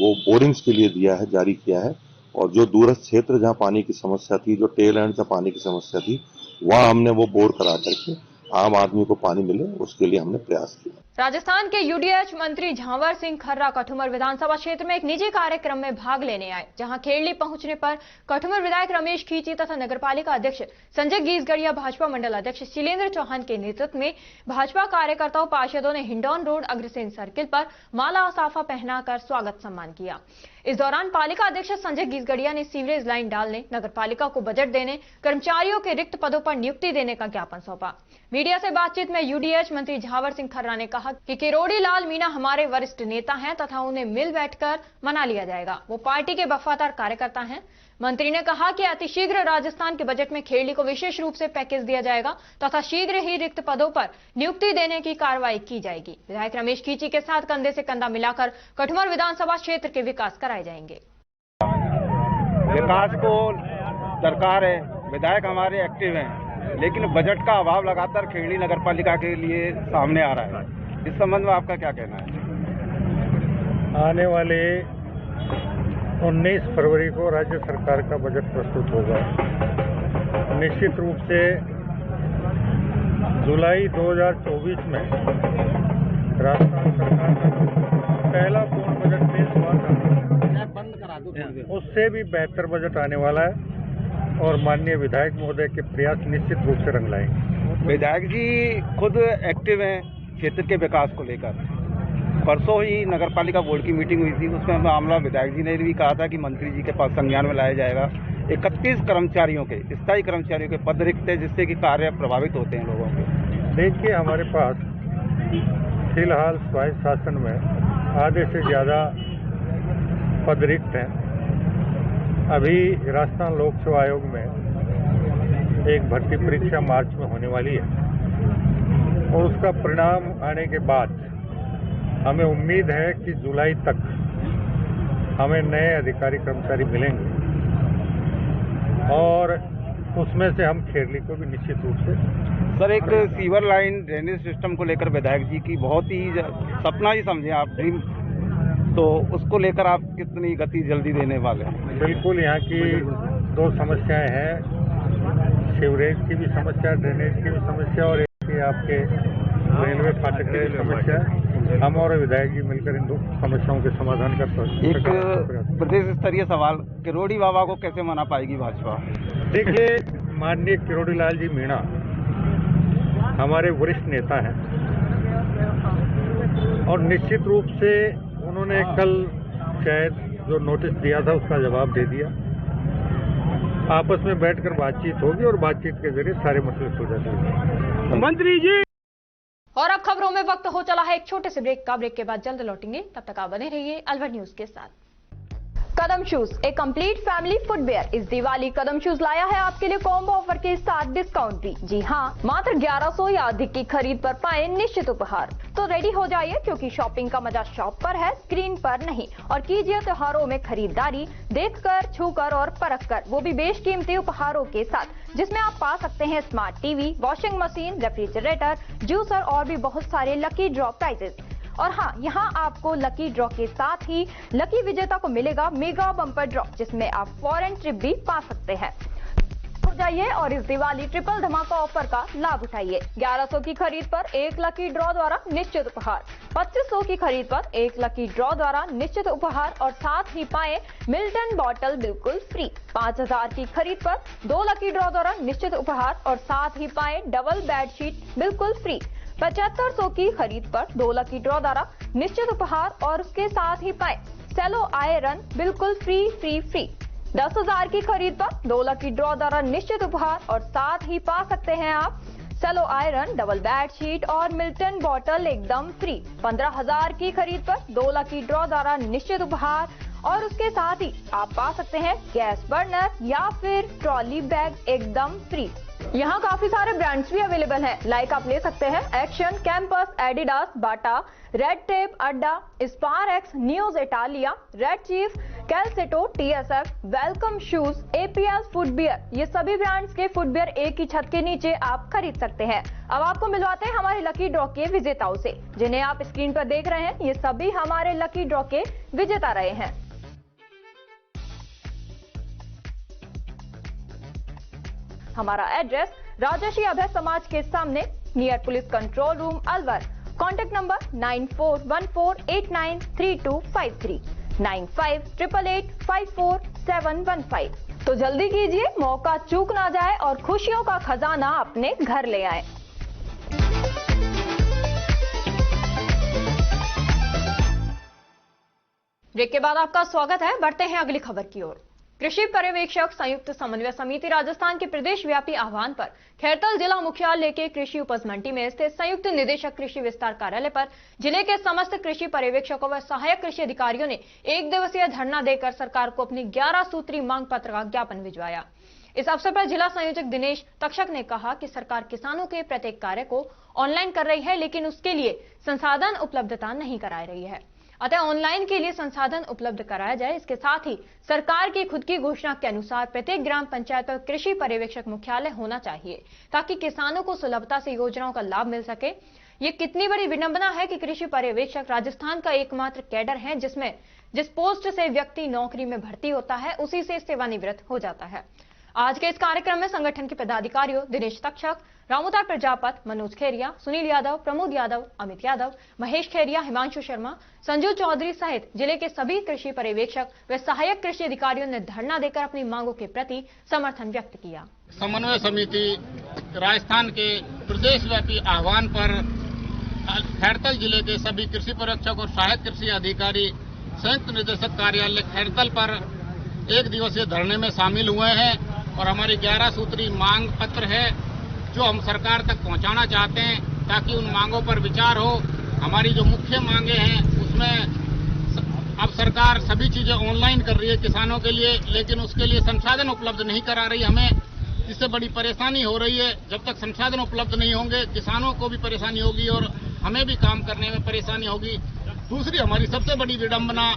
वो बोरिंग्स के लिए दिया है, जारी किया है। और जो दूरस्थ क्षेत्र जहां पानी की समस्या थी, जो टेल एंड से पानी की समस्या थी, वहां हमने वो बोर करा करके आम आदमी को पानी मिले, उसके लिए हमने प्रयास किया। राजस्थान के यूडीएच मंत्री झावर सिंह खर्रा कठुमर विधानसभा क्षेत्र में एक निजी कार्यक्रम में भाग लेने आए, जहां खेड़ली पहुंचने पर कठुमर विधायक रमेश खींची तथा नगरपालिका अध्यक्ष संजय गीसगढ़िया, भाजपा मंडल अध्यक्ष शिलेंद्र चौहान के नेतृत्व में भाजपा कार्यकर्ताओं पार्षदों ने हिंडौन रोड अग्रसेन सर्किल पर माला और साफा पहनाकर स्वागत सम्मान किया। इस दौरान पालिका अध्यक्ष संजय गीसगढ़िया ने सीवरेज लाइन डालने, नगरपालिका को बजट देने, कर्मचारियों के रिक्त पदों पर नियुक्ति देने का ज्ञापन सौंपा। मीडिया से बातचीत में यूडीएच मंत्री झावर सिंह खर्रा ने कहा कि किरोड़ी लाल मीणा हमारे वरिष्ठ नेता हैं तथा उन्हें मिल बैठकर मना लिया जाएगा। वो पार्टी के वफादार कार्यकर्ता हैं। मंत्री ने कहा कि अतिशीघ्र राजस्थान के बजट में खेड़ली को विशेष रूप से पैकेज दिया जाएगा तथा शीघ्र ही रिक्त पदों पर नियुक्ति देने की कार्रवाई की जाएगी। विधायक रमेश खींची के साथ कंधे से कंधा मिलाकर कठुमर विधानसभा क्षेत्र के विकास कराए जाएंगे। विकास को सरकार है, विधायक हमारे एक्टिव हैं, लेकिन बजट का अभाव लगातार खेड़ली नगरपालिका के लिए सामने आ रहा है। इस संबंध में आपका क्या कहना है? आने वाले 19 फरवरी को राज्य सरकार का बजट प्रस्तुत होगा। निश्चित रूप से जुलाई 2024 में राजस्थान सरकार का पहला पूर्ण बजट पेश हुआ था, उससे भी बेहतर बजट आने वाला है और माननीय विधायक महोदय के प्रयास निश्चित रूप से रंग लाएंगे। विधायक जी खुद एक्टिव हैं क्षेत्र के विकास को लेकर। परसों ही नगरपालिका बोर्ड की मीटिंग हुई थी, उसमें मामला विधायक जी ने भी कहा था कि मंत्री जी के पास संज्ञान में लाया जाएगा। 31 कर्मचारियों के, स्थायी कर्मचारियों के पद रिक्त है, जिससे कि कार्य प्रभावित होते हैं लोगों के। देखिए, हमारे पास फिलहाल स्वायत्त शासन में आधे से ज्यादा पद रिक्त हैं। अभी राजस्थान लोक सेवा आयोग में एक भर्ती परीक्षा मार्च में होने वाली है और उसका परिणाम आने के बाद हमें उम्मीद है कि जुलाई तक हमें नए अधिकारी कर्मचारी मिलेंगे और उसमें से हम खेड़ली को भी निश्चित रूप से। सर, एक सीवर लाइन ड्रेनेज सिस्टम को लेकर विधायक जी की बहुत ही सपना ही समझे आप, ड्रीम, तो उसको लेकर आप कितनी गति जल्दी देने वाले हैं? बिल्कुल, यहाँ की 2 समस्याएं हैं, सीवरेज की भी समस्या, ड्रेनेज की भी समस्या और एक आपके रेलवे फाटक की भी समस्या है। हम और विधायक जी मिलकर इन 2 समस्याओं के समाधान कर सकते हैं। एक प्रदेश स्तरीय सवाल, किरोड़ी बाबा को कैसे मना पाएगी भाजपा? देखिए, माननीय किरोड़ी लाल जी मीणा हमारे वरिष्ठ नेता हैं और निश्चित रूप से उन्होंने कल शायद जो नोटिस दिया था उसका जवाब दे दिया। आपस में बैठकर बातचीत होगी और बातचीत के जरिए सारे मसले सुलझा जाएंगे। मंत्री जी। और अब खबरों में वक्त हो चला है एक छोटे से ब्रेक का। ब्रेक के बाद जल्द लौटेंगे, तब तक आप बने रहिए अलवर न्यूज के साथ। कदम शूज, एक कंप्लीट फैमिली फुटवेयर। इस दिवाली कदम शूज लाया है आपके लिए कॉम्बो ऑफर के साथ डिस्काउंट भी। जी हाँ, मात्र 1100 या अधिक की खरीद पर पाए निश्चित उपहार। तो रेडी हो जाइए, क्योंकि शॉपिंग का मजा शॉप पर है, स्क्रीन पर नहीं। और कीजिए त्योहारों में खरीदारी देखकर, छूकर और परखकर, वो भी बेशकीमती उपहारों के साथ, जिसमें आप पा सकते हैं smart TV, washing machine, refrigerator, juicer और भी बहुत सारे लकी ड्रॉ प्राइजेस। और हाँ, यहाँ आपको लकी ड्रॉ के साथ ही लकी विजेता को मिलेगा मेगा बम्पर ड्रॉ, जिसमें आप फॉरेन ट्रिप भी पा सकते हैं। और जाइए और इस दिवाली ट्रिपल धमाका ऑफर का लाभ उठाइए। 1100 की खरीद पर 1 लकी ड्रॉ द्वारा निश्चित उपहार, 2500 की खरीद पर 1 लकी ड्रॉ द्वारा निश्चित उपहार और साथ ही पाए मिल्टन बॉटल बिल्कुल फ्री। 5000 की खरीद पर 2 लकी ड्रॉ द्वारा निश्चित उपहार और साथ ही पाए डबल बेडशीट बिल्कुल फ्री। 7500 की खरीद पर 2 लकी ड्रॉ द्वारा निश्चित उपहार और उसके साथ ही पाए सेलो आयरन बिल्कुल फ्री। 10,000 की खरीद पर 2 लकी ड्रॉ द्वारा निश्चित उपहार और साथ ही पा सकते हैं आप सेलो आयरन, डबल बेडशीट और मिल्टन बॉटल एकदम फ्री। 15,000 की खरीद पर 2 लकी ड्रॉ द्वारा निश्चित उपहार और उसके साथ ही आप पा सकते हैं गैस बर्नर या फिर ट्रॉली बैग एकदम फ्री। यहाँ काफी सारे ब्रांड्स भी अवेलेबल हैं, लाइक आप ले सकते हैं action, campus, Adidas, Bata, red tape, Adda, Sparx, नियोज Italia, red chief, Calcetto, TSF, welcome shoes, APL footwear. ये सभी ब्रांड्स के फुटबियर एक ही छत के नीचे आप खरीद सकते हैं। अब आपको मिलवाते हैं हमारे लकी ड्रॉ के विजेताओं से, जिन्हें आप स्क्रीन पर देख रहे हैं। ये सभी हमारे लकी ड्रॉ के विजेता रहे हैं। हमारा एड्रेस राजर्षि अभय समाज के सामने, near police control room, Alwar. Contact number 9414893253, 9588854715। तो जल्दी कीजिए, मौका चूक ना जाए और खुशियों का खजाना अपने घर ले आए। ब्रेक के बाद आपका स्वागत है। बढ़ते हैं अगली खबर की ओर। कृषि पर्यवेक्षक संयुक्त समन्वय समिति राजस्थान के प्रदेश व्यापी आह्वान पर खैरतल जिला मुख्यालय के कृषि उपज मंडी में स्थित संयुक्त निदेशक कृषि विस्तार कार्यालय पर जिले के समस्त कृषि पर्यवेक्षकों व सहायक कृषि अधिकारियों ने 1 दिवसीय धरना देकर सरकार को अपनी 11 सूत्री मांग पत्र का ज्ञापन भिजवाया। इस अवसर पर जिला संयोजक दिनेश तक्षक ने कहा कि सरकार किसानों के प्रत्येक कार्य को ऑनलाइन कर रही है, लेकिन उसके लिए संसाधन उपलब्धता नहीं करा रही है। अतः ऑनलाइन के लिए संसाधन उपलब्ध कराया जाए। इसके साथ ही सरकार की खुद की घोषणा के अनुसार प्रत्येक ग्राम पंचायत पर कृषि पर्यवेक्षक मुख्यालय होना चाहिए, ताकि किसानों को सुलभता से योजनाओं का लाभ मिल सके। ये कितनी बड़ी विडंबना है कि कृषि पर्यवेक्षक राजस्थान का एकमात्र कैडर है जिसमें जिस पोस्ट से व्यक्ति नौकरी में भर्ती होता है उसी से सेवानिवृत्त हो जाता है। आज के इस कार्यक्रम में संगठन के पदाधिकारियों दिनेश तक्षक, रामोतार प्रजापत, मनोज खेरिया, सुनील यादव, प्रमोद यादव, अमित यादव, महेश खेरिया, हिमांशु शर्मा, संजू चौधरी सहित जिले के सभी कृषि पर्यवेक्षक व सहायक कृषि अधिकारियों ने धरना देकर अपनी मांगों के प्रति समर्थन व्यक्त किया। समन्वय समिति राजस्थान के प्रदेश व्यापी आह्वान पर खैरतल जिले के सभी कृषि पर्यवेक्षक और सहायक कृषि अधिकारी संयुक्त निदेशक कार्यालय खैरतल पर 1 दिवसीय धरने में शामिल हुए हैं और हमारी 11 सूत्री मांग पत्र है जो हम सरकार तक पहुंचाना चाहते हैं, ताकि उन मांगों पर विचार हो। हमारी जो मुख्य मांगे हैं उसमें अब सरकार सभी चीजें ऑनलाइन कर रही है किसानों के लिए, लेकिन उसके लिए संसाधन उपलब्ध नहीं करा रही हमें, जिससे बड़ी परेशानी हो रही है। जब तक संसाधन उपलब्ध नहीं होंगे किसानों को भी परेशानी होगी और हमें भी काम करने में परेशानी होगी। दूसरी हमारी सबसे बड़ी विडंबना,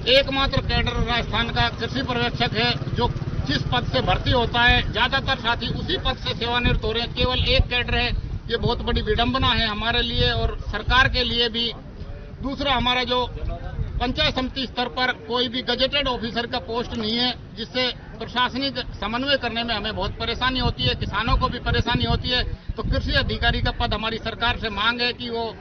एकमात्र कैडर राजस्थान का कृषि पर्यवेक्षक है जो जिस पद से भर्ती होता है ज्यादातर साथी उसी पद से सेवानिवृत्त हो रहे हैं, केवल एक कैडर है। ये बहुत बड़ी विडंबना है हमारे लिए और सरकार के लिए भी। दूसरा, हमारा जो पंचायत समिति स्तर पर कोई भी गजेटेड ऑफिसर का पोस्ट नहीं है, जिससे प्रशासनिक समन्वय करने में हमें बहुत परेशानी होती है, किसानों को भी परेशानी होती है। तो कृषि अधिकारी का पद हमारी सरकार से मांग है कि वो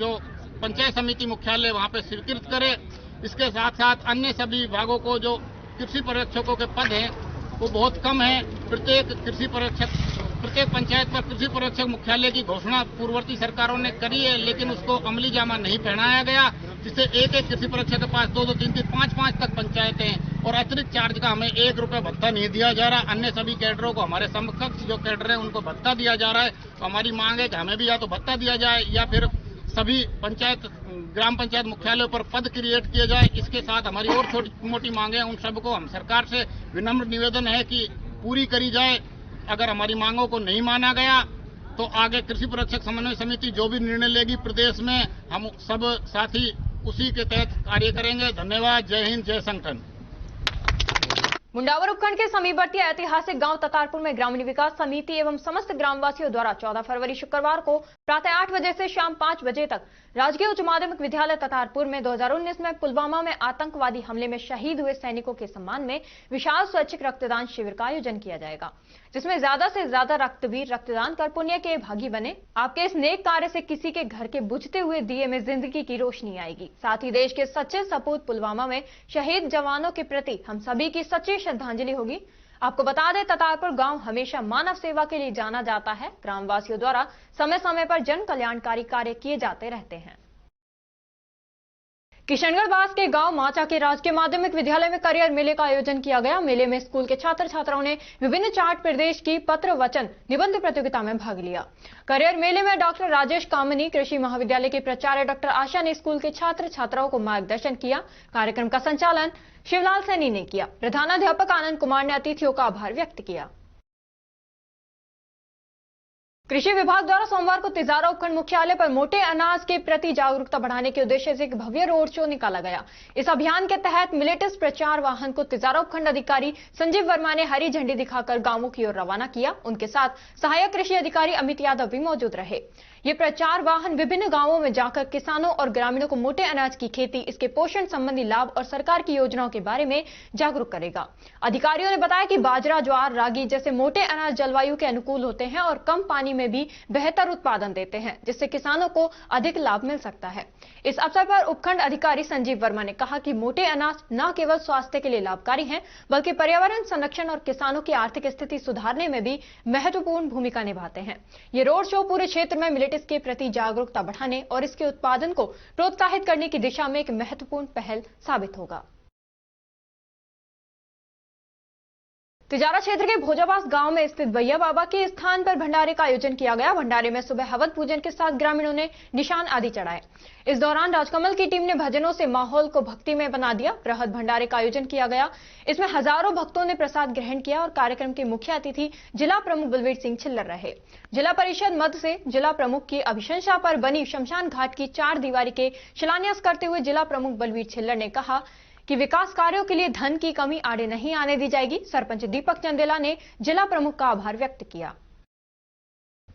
जो पंचायत समिति मुख्यालय वहां पे स्वीकृत करे। इसके साथ साथ अन्य सभी विभागों को जो कृषि पर्यवेक्षकों के पद हैं वो बहुत कम है। प्रत्येक पंचायत पर कृषि पर्यवेक्षक मुख्यालय की घोषणा पूर्ववर्ती सरकारों ने करी है, लेकिन उसको अमली जामा नहीं पहनाया गया, जिससे एक कृषि पर्यवेक्षक के पास 2-2, 3-3, 5-5 तक पंचायतें हैं और अतिरिक्त चार्ज का हमें 1 रुपया भत्ता नहीं दिया जा रहा। अन्य सभी कैडरों को, हमारे समकक्ष जो कैडर है उनको भत्ता दिया जा रहा है। तो हमारी मांग है कि हमें भी या तो भत्ता दिया जाए या फिर सभी ग्राम पंचायत मुख्यालयों पर पद क्रिएट किए जाए। इसके साथ हमारी और छोटी मोटी मांगे, उन सबको हम सरकार से विनम्र निवेदन है कि पूरी करी जाए। अगर हमारी मांगों को नहीं माना गया तो आगे कृषि पर्यवेक्षक समन्वय समिति जो भी निर्णय लेगी प्रदेश में, हम सब साथी उसी के तहत कार्य करेंगे। धन्यवाद। जय हिंद, जय संगठन। मुंडावर उपखंड के समीपवर्ती ऐतिहासिक गांव ततारपुर में ग्रामीण विकास समिति एवं समस्त ग्रामवासियों द्वारा 14 फरवरी शुक्रवार को प्रातः 8 बजे से शाम 5 बजे तक राजकीय उच्च माध्यमिक विद्यालय ततारपुर में 2019 में पुलवामा में आतंकवादी हमले में शहीद हुए सैनिकों के सम्मान में विशाल स्वैच्छिक रक्तदान शिविर का आयोजन किया जाएगा, जिसमें ज्यादा से ज्यादा रक्तवीर रक्तदान कर पुण्य के भागी बने। आपके इस नेक कार्य से किसी के घर के बुझते हुए दिए में जिंदगी की रोशनी आएगी। साथ ही देश के सच्चे सपूत पुलवामा में शहीद जवानों के प्रति हम सभी की सच्ची श्रद्धांजलि होगी। आपको बता दें, ततारपुर गांव हमेशा मानव सेवा के लिए जाना जाता है। ग्रामवासियों द्वारा समय समय पर जन कल्याणकारी कार्य किए जाते रहते हैं। किशनगढ़ बास के गांव माचा के राजकीय माध्यमिक विद्यालय में करियर मेले का आयोजन किया गया। मेले में स्कूल के छात्र छात्राओं ने विभिन्न 4 प्रदेश की पत्र वचन निबंध प्रतियोगिता में भाग लिया। करियर मेले में डॉक्टर राजेश कामनी कृषि महाविद्यालय के प्राचार्य डॉक्टर आशा ने स्कूल के छात्र छात्राओं को मार्गदर्शन किया। कार्यक्रम का संचालन शिवलाल सैनी ने किया। प्रधानाध्यापक आनंद कुमार ने अतिथियों का आभार व्यक्त किया। कृषि विभाग द्वारा सोमवार को तिजारा उपखंड मुख्यालय पर मोटे अनाज के प्रति जागरूकता बढ़ाने के उद्देश्य से एक भव्य रोड शो निकाला गया। इस अभियान के तहत मिलेट्स प्रचार वाहन को तिजारा उपखंड अधिकारी संजीव वर्मा ने हरी झंडी दिखाकर गांवों की ओर रवाना किया। उनके साथ सहायक कृषि अधिकारी अमित यादव भी मौजूद रहे। ये प्रचार वाहन विभिन्न गांवों में जाकर किसानों और ग्रामीणों को मोटे अनाज की खेती, इसके पोषण संबंधी लाभ और सरकार की योजनाओं के बारे में जागरूक करेगा। अधिकारियों ने बताया कि बाजरा, ज्वार, रागी जैसे मोटे अनाज जलवायु के अनुकूल होते हैं और कम पानी में भी बेहतर उत्पादन देते हैं, जिससे किसानों को अधिक लाभ मिल सकता है। इस अवसर पर उपखंड अधिकारी संजीव वर्मा ने कहा कि मोटे अनाज न केवल स्वास्थ्य के लिए लाभकारी हैं, बल्कि पर्यावरण संरक्षण और किसानों की आर्थिक स्थिति सुधारने में भी महत्वपूर्ण भूमिका निभाते हैं। ये रोड शो पूरे क्षेत्र में मिलेट्स के प्रति जागरूकता बढ़ाने और इसके उत्पादन को प्रोत्साहित करने की दिशा में एक महत्वपूर्ण पहल साबित होगा। तिजारा क्षेत्र के भोजाबास गांव में स्थित भैया बाबा के स्थान पर भंडारे का आयोजन किया गया। भंडारे में सुबह हवन पूजन के साथ ग्रामीणों ने निशान आदि चढ़ाए। इस दौरान राजकमल की टीम ने भजनों से माहौल को भक्तिमय बना दिया। बृहद भंडारे का आयोजन किया गया। इसमें हजारों भक्तों ने प्रसाद ग्रहण किया और कार्यक्रम के मुख्य अतिथि जिला प्रमुख बलवीर सिंह छिल्लर रहे। जिला परिषद मद से जिला प्रमुख की अभिशंसा पर बनी शमशान घाट की 4 दीवारी के शिलान्यास करते हुए जिला प्रमुख बलवीर छिल्लर ने कहा कि विकास कार्यों के लिए धन की कमी आड़े नहीं आने दी जाएगी। सरपंच दीपक चंदेला ने जिला प्रमुख का आभार व्यक्त किया।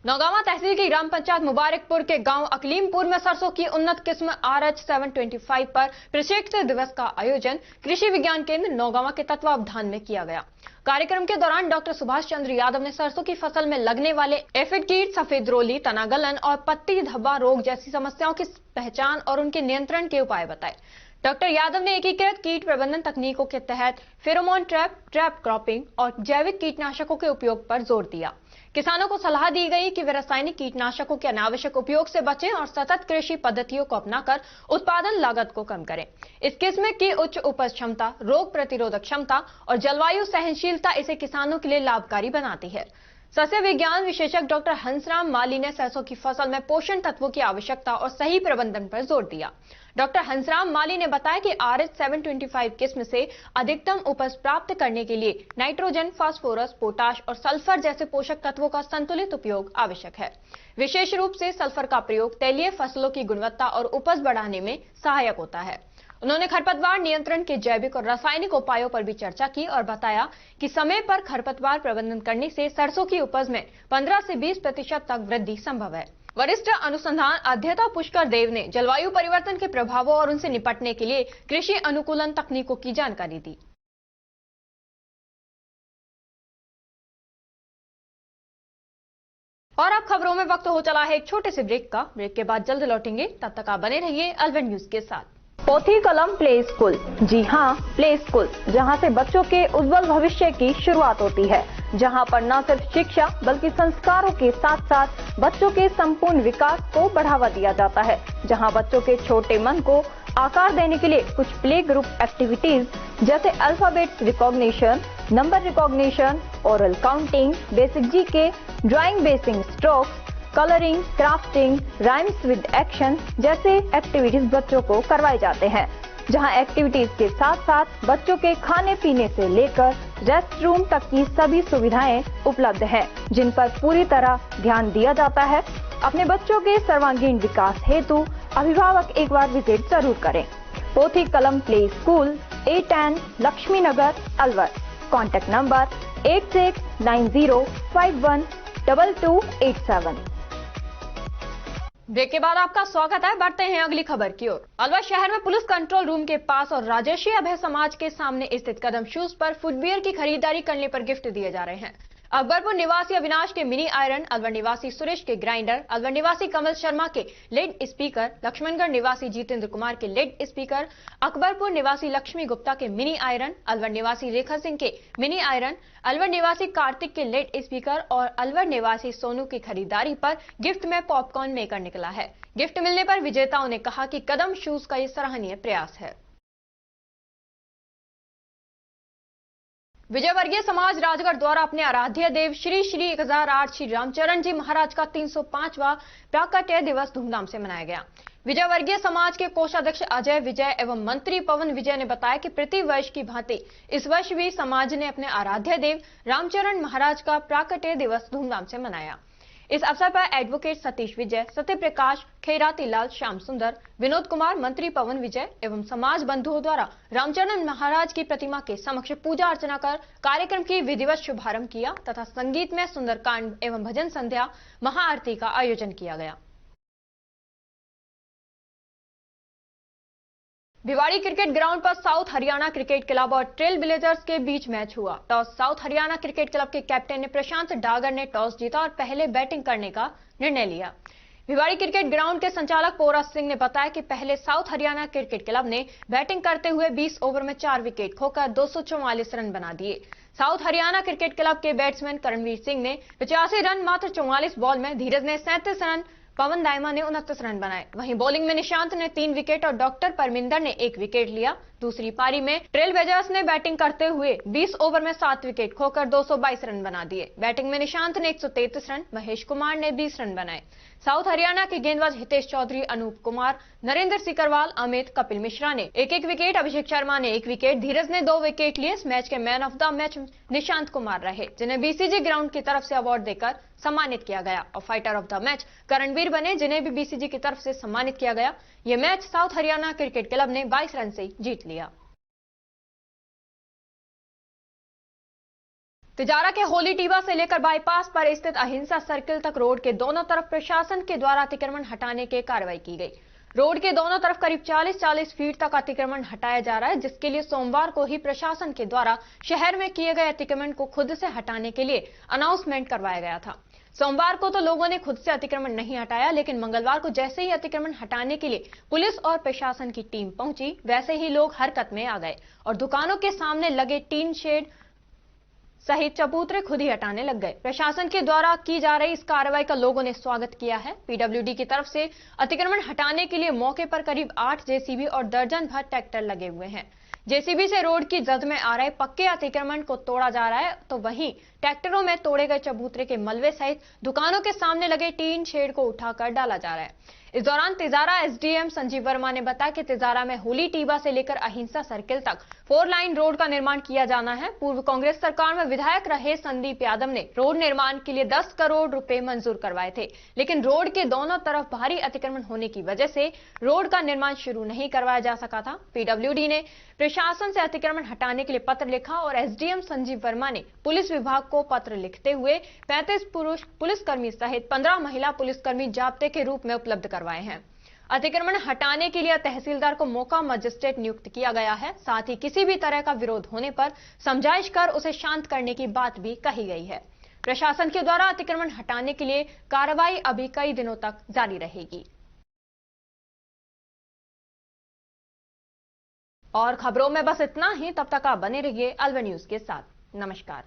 नौगावा तहसील की ग्राम पंचायत मुबारकपुर के गांव अकलीमपुर में सरसों की उन्नत किस्म RH 725 पर प्रशिक्षण दिवस का आयोजन कृषि विज्ञान केंद्र नौगावा के तत्वावधान में किया गया। कार्यक्रम के दौरान डॉक्टर सुभाष चंद्र यादव ने सरसों की फसल में लगने वाले एफिड कीट, सफेद रोली, तना गलन और पत्ती धब्बा रोग जैसी समस्याओं की पहचान और उनके नियंत्रण के उपाय बताए। डॉक्टर यादव ने एकीकृत कीट प्रबंधन तकनीकों के तहत फेरोमोन ट्रैप क्रॉपिंग और जैविक कीटनाशकों के उपयोग पर जोर दिया। किसानों को सलाह दी गई कि वे रासायनिक कीटनाशकों के अनावश्यक उपयोग से बचें और सतत कृषि पद्धतियों को अपनाकर उत्पादन लागत को कम करें। इस किस्म की उच्च उपज क्षमता, रोग प्रतिरोधक क्षमता और जलवायु सहनशीलता इसे किसानों के लिए लाभकारी बनाती है। सस्य विज्ञान विशेषज्ञ डॉक्टर हंसराम माली ने सरसों की फसल में पोषण तत्वों की आवश्यकता और सही प्रबंधन पर जोर दिया। डॉक्टर हंसराम माली ने बताया कि RH 725 किस्म से अधिकतम उपज प्राप्त करने के लिए नाइट्रोजन, फास्फोरस, पोटाश और सल्फर जैसे पोषक तत्वों का संतुलित उपयोग आवश्यक है। विशेष रूप से सल्फर का प्रयोग तेलीय फसलों की गुणवत्ता और उपज बढ़ाने में सहायक होता है। उन्होंने खरपतवार नियंत्रण के जैविक और रासायनिक उपायों पर भी चर्चा की और बताया कि समय पर खरपतवार प्रबंधन करने से सरसों की उपज में 15 से 20% तक वृद्धि संभव है। वरिष्ठ अनुसंधान अध्येता पुष्कर देव ने जलवायु परिवर्तन के प्रभावों और उनसे निपटने के लिए कृषि अनुकूलन तकनीकों की जानकारी दी। और अब खबरों में वक्त हो चला है एक छोटे से ब्रेक का। ब्रेक के बाद जल्द लौटेंगे, तब तक आप बने रहिए अलवन न्यूज के साथ। पोथी कलम प्ले स्कूल, जी हाँ, प्ले स्कूल, जहाँ से बच्चों के उज्जवल भविष्य की शुरुआत होती है, जहाँ पर न सिर्फ शिक्षा बल्कि संस्कारों के साथ साथ बच्चों के संपूर्ण विकास को बढ़ावा दिया जाता है, जहाँ बच्चों के छोटे मन को आकार देने के लिए कुछ प्ले ग्रुप एक्टिविटीज जैसे alphabet recognition, number recognition, oral counting, basic GK, drawing basic strokes, colouring, crafting, rhymes with action जैसे एक्टिविटीज बच्चों को करवाए जाते हैं, जहां एक्टिविटीज के साथ साथ बच्चों के खाने पीने से लेकर रेस्ट रूम तक की सभी सुविधाएं उपलब्ध हैं, जिन पर पूरी तरह ध्यान दिया जाता है। अपने बच्चों के सर्वांगीण विकास हेतु अभिभावक एक बार विजिट जरूर करें। Pothi Kalam play school, A10 Lakshmi Nagar, Alwar. Contact number 8690512287। Break के बाद आपका स्वागत है। बढ़ते हैं अगली खबर की ओर। अलवर शहर में पुलिस कंट्रोल रूम के पास और राजेशी अभय समाज के सामने स्थित कदम शूज पर फुटवियर की खरीदारी करने पर गिफ्ट दिए जा रहे हैं। अकबरपुर निवासी अविनाश के मिनी आयरन, अलवर निवासी सुरेश के ग्राइंडर, अलवर निवासी कमल शर्मा के लेड स्पीकर, लक्ष्मणगढ़ निवासी जितेंद्र कुमार के लेड स्पीकर, अकबरपुर निवासी लक्ष्मी गुप्ता के मिनी आयरन, अलवर निवासी रेखा सिंह के मिनी आयरन, अलवर निवासी कार्तिक के लेड स्पीकर और अलवर निवासी सोनू की खरीदारी पर गिफ्ट में पॉपकॉर्न मेकर निकला है। गिफ्ट मिलने पर विजेताओं ने कहा कि कदम शूज का ये सराहनीय प्रयास है। विजयवर्गीय समाज राजगढ़ द्वारा अपने आराध्य देव श्री श्री 1008 श्री रामचरण जी महाराज का 305वां प्राकट्य दिवस धूमधाम से मनाया गया। विजयवर्गीय समाज के कोषाध्यक्ष अजय विजय एवं मंत्री पवन विजय ने बताया कि प्रति वर्ष की भांति इस वर्ष भी समाज ने अपने आराध्य देव रामचरण महाराज का प्राकट्य दिवस धूमधाम से मनाया। इस अवसर पर एडवोकेट सतीश विजय, सत्य प्रकाश, खैराती लाल, श्याम सुंदर, विनोद कुमार, मंत्री पवन विजय एवं समाज बंधुओं द्वारा रामचरण महाराज की प्रतिमा के समक्ष पूजा अर्चना कर कार्यक्रम की विधिवत शुभारंभ किया तथा संगीत में सुंदरकांड एवं भजन संध्या महाआरती का आयोजन किया गया। भिवाड़ी क्रिकेट ग्राउंड पर साउथ हरियाणा क्रिकेट क्लब और ट्रेल ब्लेजर्स के बीच मैच हुआ। Toss south Haryana cricket club के कैप्टन ने प्रशांत डागर ने टॉस जीता और पहले बैटिंग करने का निर्णय लिया। भिवाड़ी क्रिकेट ग्राउंड के संचालक पोरा सिंह ने बताया कि पहले साउथ हरियाणा क्रिकेट क्लब ने बैटिंग करते हुए 20 ओवर में 4 विकेट खोकर 244 रन बना दिए। साउथ हरियाणा क्रिकेट क्लब के बैट्समैन करणवीर सिंह ने 85 रन मात्र 44 बॉल में, धीरज ने 37 रन, पवन दायमा ने 29 रन बनाए। वहीं बॉलिंग में निशांत ने 3 विकेट और डॉक्टर परमिंदर ने 1 विकेट लिया। दूसरी पारी में ट्रेल ब्लेजर्स ने बैटिंग करते हुए 20 ओवर में 7 विकेट खोकर 222 रन बना दिए। बैटिंग में निशांत ने 133 रन, महेश कुमार ने 20 रन बनाए। साउथ हरियाणा के गेंदबाज हितेश चौधरी, अनूप कुमार, नरेंद्र सिकरवाल, अमित, कपिल मिश्रा ने 1-1 विकेट, अभिषेक शर्मा ने 1 विकेट, धीरज ने 2 विकेट लिए। इस मैच के man of the match Nishant Kumar रहे, जिन्हें बीसीजी ग्राउंड की तरफ से अवार्ड देकर सम्मानित किया गया, और fighter of the match Karanveer बने, जिन्हें भी बीसीजी की तरफ से सम्मानित किया गया। यह match south Haryana cricket club ने 22 रन से जीत लिया। तिजारा के होली टीबा से लेकर बाईपास पर स्थित अहिंसा सर्किल तक रोड के दोनों तरफ प्रशासन के द्वारा अतिक्रमण हटाने की कार्रवाई की गई। रोड के दोनों तरफ करीब 40 फीट तक अतिक्रमण हटाया जा रहा है, जिसके लिए सोमवार को ही प्रशासन के द्वारा शहर में किए गए अतिक्रमण को खुद से हटाने के लिए अनाउंसमेंट करवाया गया था। सोमवार को तो लोगों ने खुद से अतिक्रमण नहीं हटाया, लेकिन मंगलवार को जैसे ही अतिक्रमण हटाने के लिए पुलिस और प्रशासन की टीम पहुंची, वैसे ही लोग हरकत में आ गए और दुकानों के सामने लगे टीन शेड सहित चबूतरे खुद ही हटाने लग गए। प्रशासन के द्वारा की जा रही इस कार्रवाई का लोगों ने स्वागत किया है। पीडब्ल्यूडी की तरफ से अतिक्रमण हटाने के लिए मौके पर करीब 8 जेसीबी और दर्जन भर ट्रैक्टर लगे हुए हैं। जेसीबी से रोड की जद में आ रहे पक्के अतिक्रमण को तोड़ा जा रहा है, तो वहीं ट्रैक्टरों में तोड़े गए चबूतरे के मलबे सहित दुकानों के सामने लगे टीन शेड को उठाकर डाला जा रहा है। इस दौरान तिजारा एसडीएम संजीव वर्मा ने बताया कि तिजारा में होली टीबा से लेकर अहिंसा सर्किल तक 4 लाइन रोड का निर्माण किया जाना है। पूर्व कांग्रेस सरकार में विधायक रहे संदीप यादव ने रोड निर्माण के लिए 10 करोड़ रुपए मंजूर करवाए थे, लेकिन रोड के दोनों तरफ भारी अतिक्रमण होने की वजह से रोड का निर्माण शुरू नहीं करवाया जा सका था। पीडब्ल्यूडी ने प्रशासन से अतिक्रमण हटाने के लिए पत्र लिखा और एसडीएम संजीव वर्मा ने पुलिस विभाग को पत्र लिखते हुए 35 पुरुष पुलिसकर्मी सहित 15 महिला पुलिसकर्मी जाब्ते के रूप में उपलब्ध करवाए हैं। अतिक्रमण हटाने के लिए तहसीलदार को मौका मजिस्ट्रेट नियुक्त किया गया है। साथ ही किसी भी तरह का विरोध होने पर समझाइश कर उसे शांत करने की बात भी कही गई है। प्रशासन के द्वारा अतिक्रमण हटाने के लिए कार्रवाई अभी कई दिनों तक जारी रहेगी। और खबरों में बस इतना ही। तब तक आप बने रहिए अलवर न्यूज के साथ। नमस्कार।